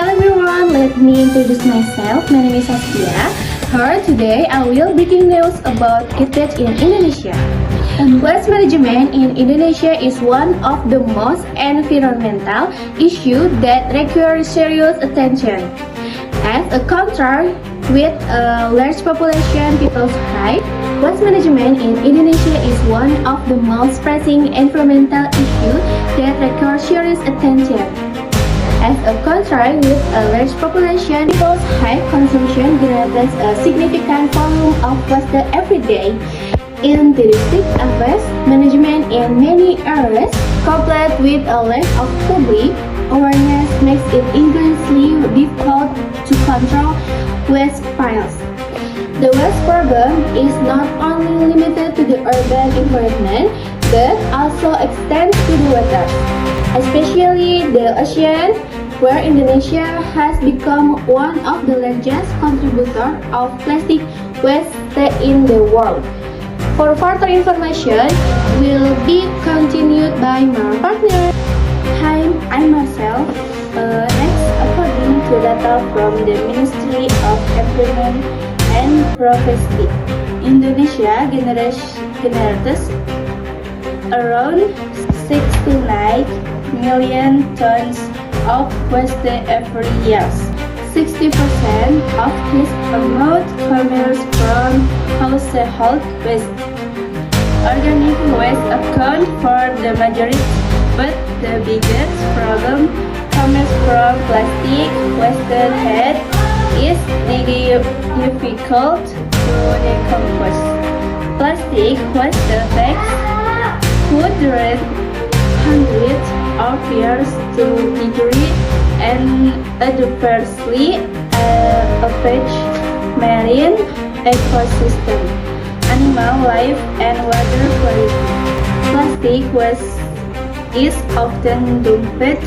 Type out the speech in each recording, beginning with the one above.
Hello everyone, let me introduce myself. My name is Saskia. Here today I will breaking news about garbage in Indonesia. Waste management in Indonesia is one of the most environmental issues that requires serious attention. As a country with a large population, people's right, waste management in Indonesia is one of the most pressing environmental issues that requires serious attention. As a country with a large population, people's high consumption generates a significant volume of waste every day. In the district of waste management in many areas, coupled with a lack of public awareness, makes it increasingly difficult to control waste piles. The waste problem is not only limited to the urban environment, but also extends to the water, especially the ocean, where Indonesia has become one of the largest contributors of plastic waste in the world. For further information, will be continued by my partner. Hi, I'm Marcel. Next, according to data from the Ministry of Environment and Forestry, Indonesia generates around 69 million tons of waste every year. 60% of this amount comes from household waste. Organic waste account for the majority, but the biggest problem comes from plastic waste that is difficult to decompose. Plastic waste affects food hundreds of years to degrade and adversely affects marine ecosystem, animal life, and water quality. Plastic waste is often dumped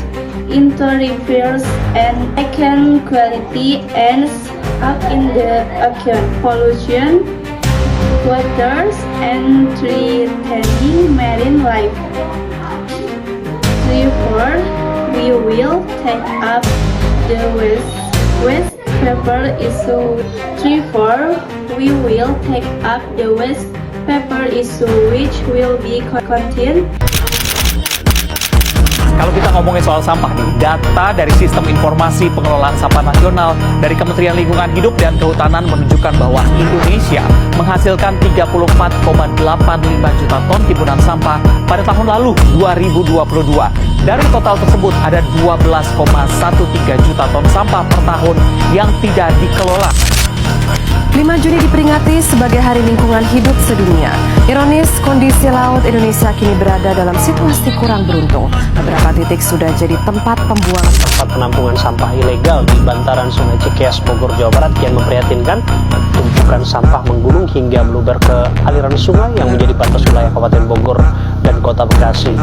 into rivers and ocean quality ends up in the ocean, pollution waters and threatening marine life. Therefore, we will take up the waste paper issue. Therefore, we will take up the waste paper issue, which will be contained. Kalau kita ngomongin soal sampah nih, data dari Sistem Informasi Pengelolaan Sampah Nasional dari Kementerian Lingkungan Hidup dan Kehutanan menunjukkan bahwa Indonesia menghasilkan 34,85 juta ton timbunan sampah pada tahun lalu 2022. Dari total tersebut ada 12,13 juta ton sampah per tahun yang tidak dikelola. 5 Juni diperingati sebagai Hari Lingkungan Hidup Sedunia. Ironis, kondisi laut Indonesia kini berada dalam situasi kurang beruntung. Beberapa titik sudah jadi tempat pembuangan. Tempat penampungan sampah ilegal di bantaran Sungai Cikeas, Bogor, Jawa Barat kian memprihatinkan. Tumpukan sampah menggunung hingga meluber ke aliran sungai yang menjadi batas wilayah Kabupaten Bogor dan Kota Bekasi.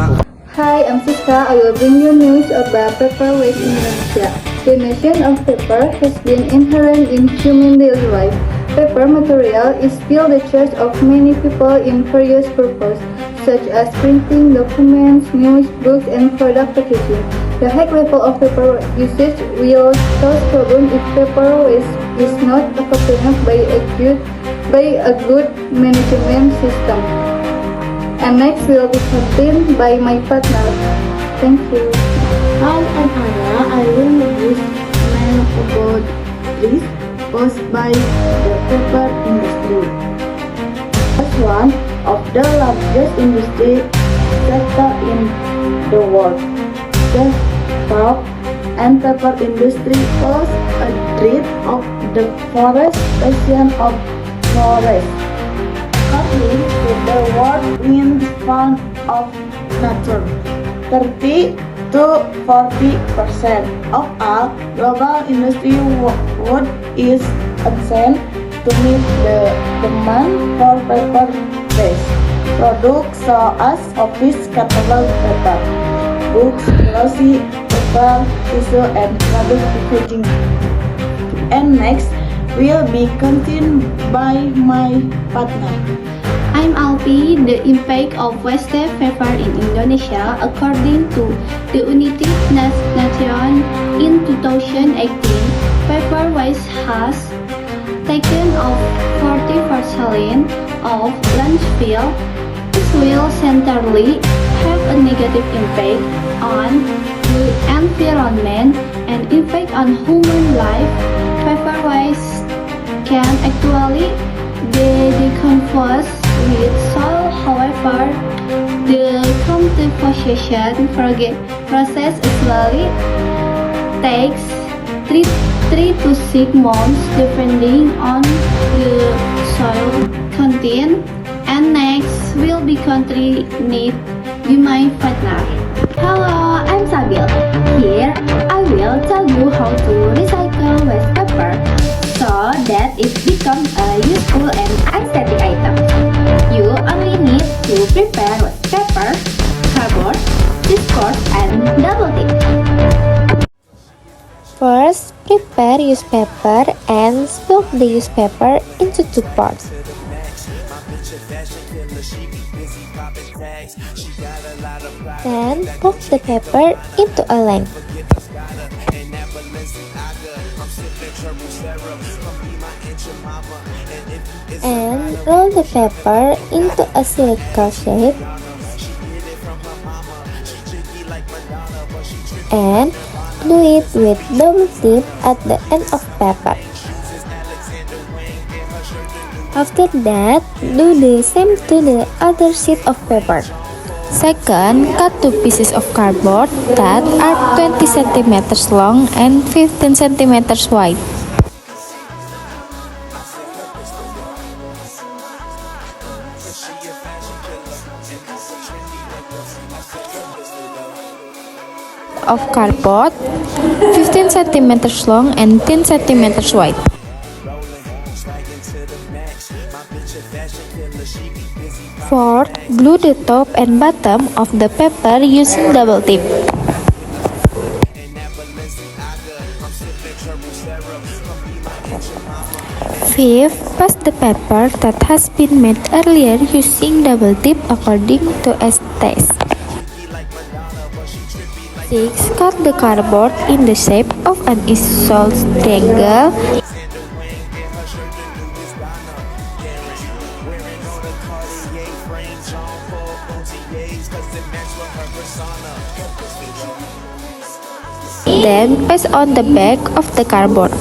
Hi, I'm Siska. I will bring you news about paper waste in Indonesia. The notion of paper has been inherent in human daily life. Paper material is still the choice of many people in various purposes, such as printing, documents, news, books, and product packaging. The high level of paper usage will cause problems if paper waste is not accompanied by a good management system. And next will be contained by my partner. Thank you. Hi, I'm Anna. I will discuss about risk posed by the paper industry. As one of the largest industry sector in the world, the pulp and paper industry pose a threat of the deforestation of forests. According to the World Wind Fund of Nature, 30 to 40% of all global industry wood is concerned to meet the demand for paper-based products such as office catalog paper, books, glossy paper, tissue, and product packaging. And next will be continued by my partner. I'm Alpi. The impact of waste paper in Indonesia, according to the United Nations in 2018, Paperwise has taken off 40% of landfill. This will certainly have a negative impact on the environment and impact on human life. Paperwise can actually decompose with soil. However, the decomposition process usually takes 3 to 6 months depending on the soil content, and next will be country need be my partner. Hello, I'm Sabil. Here I will tell you how to recycle waste paper so that it becomes a useful and aesthetic item. You only need to prepare waste paper, cardboard, discord, and double tip. First, prepare used paper and split the used paper into 2 parts. Then, fold the paper into a length. And roll the paper into a circle shape. And glue it with double tip at the end of paper. After that, do the same to the other sheet of paper. Second, cut 2 pieces of cardboard that are 20 cm long and 15 cm wide. Of cardboard 15 cm long and 10 cm wide. Fourth, glue the top and bottom of the paper using double tip. Fifth, paste the paper that has been made earlier using double tip according to as taste. 6. Cut the cardboard in the shape of an isosceles triangle. Then paste on the back of the cardboard.